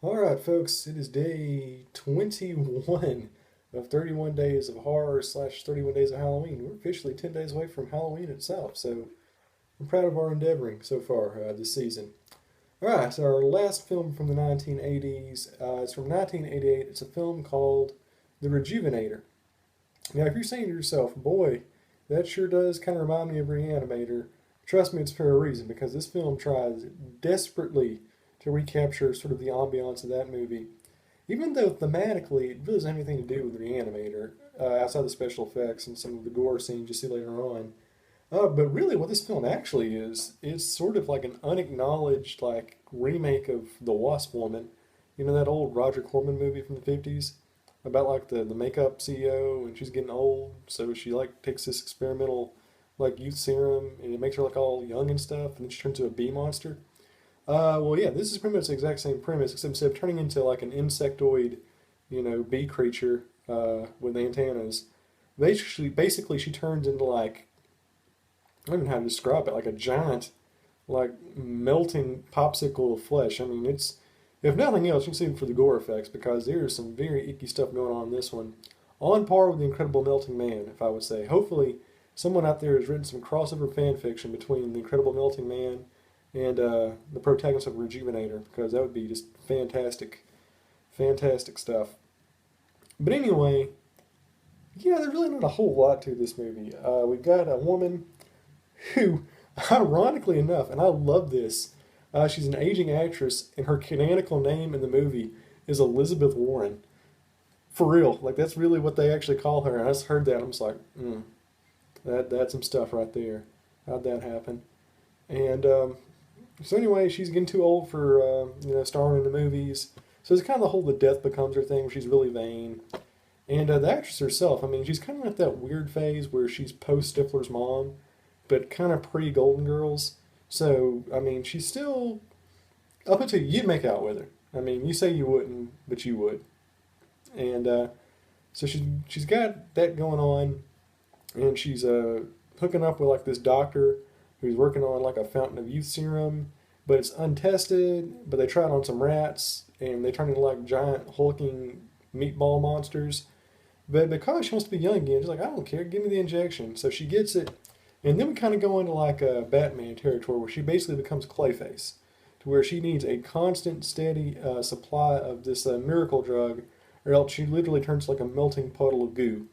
Alright, folks, it is day 21 of 31 days of horror slash 31 days of Halloween. We're officially 10 days away from Halloween itself, so I'm proud of our endeavoring so far this season. Alright, so our last film from the 1980s is from 1988. It's a film called The Rejuvenator. Now, if you're saying to yourself, boy, that sure does kind of remind me of Reanimator, trust me, it's for a reason, because this film tries desperately to recapture sort of the ambiance of that movie. Even though thematically it really doesn't have anything to do with Reanimator, outside the special effects and some of the gore scenes you see later on. But really, what this film actually is sort of like an unacknowledged like remake of The Wasp Woman. You know that old Roger Corman movie from the 50s about like the makeup CEO and she's getting old, so she like takes this experimental like youth serum and it makes her look all young and stuff, and then she turns into a bee monster. Well, yeah, this is pretty much the exact same premise, except instead of turning into like an insectoid, bee creature with antennas, basically she turns into like, I don't know how to describe it, like a giant, like melting popsicle of flesh. I mean, it's, if nothing else, you can see it for the gore effects because there's some very icky stuff going on in this one. On par with The Incredible Melting Man, if I would say. Hopefully, someone out there has written some crossover fan fiction between The Incredible Melting Man and the protagonist of Rejuvenator, because that would be just fantastic, fantastic stuff. But anyway, yeah, there's really not a whole lot to this movie. We've got a woman who, ironically enough, and I love this, she's an aging actress, and her canonical name in the movie is Elizabeth Warren. For real, like that's really what they actually call her. And I just heard that, I'm just like, that's some stuff right there. How'd that happen? And so anyway, she's getting too old for starring in the movies. So it's kind of the whole the death becomes her thing, where she's really vain. And the actress herself, I mean, she's kind of at that weird phase where she's post Stifler's mom, but kind of pre Golden Girls. So I mean, she's still up until you'd make out with her. I mean, you say you wouldn't, but you would. And so she's got that going on, and she's hooking up with like this doctor who's working on like a fountain of youth serum, but it's untested. But they try it on some rats, and they turn into like giant hulking meatball monsters. But because she wants to be young again, she's like, I don't care, give me the injection. So she gets it, and then we kind of go into like a Batman territory where she basically becomes Clayface, to where she needs a constant, steady supply of this miracle drug, or else she literally turns like a melting puddle of goo.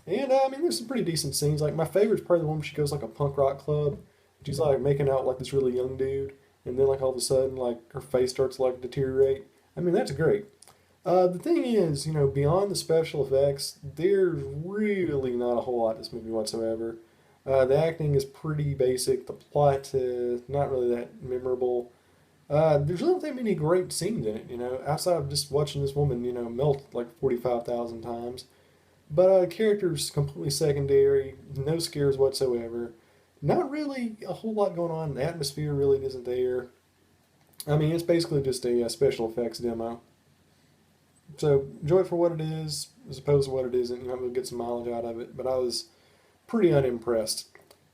And I mean, there's some pretty decent scenes. Like my favorite's probably the one where she goes like a punk rock club. She's like making out like this really young dude, and then like all of a sudden like her face starts to like deteriorate. I mean, that's great. The thing is, beyond the special effects, there's really not a whole lot to this movie whatsoever. The acting is pretty basic. The plot not really that memorable. There's really not that many great scenes in it, outside of just watching this woman, melt like 45,000 times. But characters completely secondary, no scares whatsoever. Not really a whole lot going on. The atmosphere really isn't there. I mean, it's basically just a special effects demo. So enjoy it for what it is, as opposed to what it isn't. I'm gonna get some mileage out of it, but I was pretty unimpressed.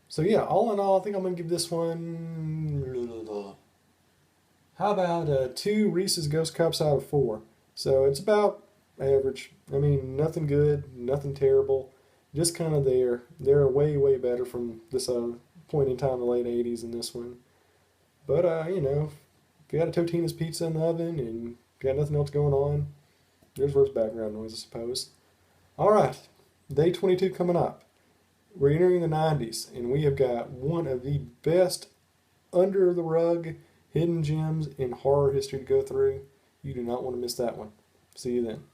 So yeah, all in all, I think I'm gonna give this one. How about two Reese's Ghost Cups out of four? So it's about average. I mean, nothing good, nothing terrible, just kind of there. They're way, way better from this point in time, the late 80s, in this one. But, if you got a Totino's pizza in the oven and got nothing else going on, there's worse background noise, I suppose. All right, day 22 coming up. We're entering the 90s, and we have got one of the best under the rug hidden gems in horror history to go through. You do not want to miss that one. See you then.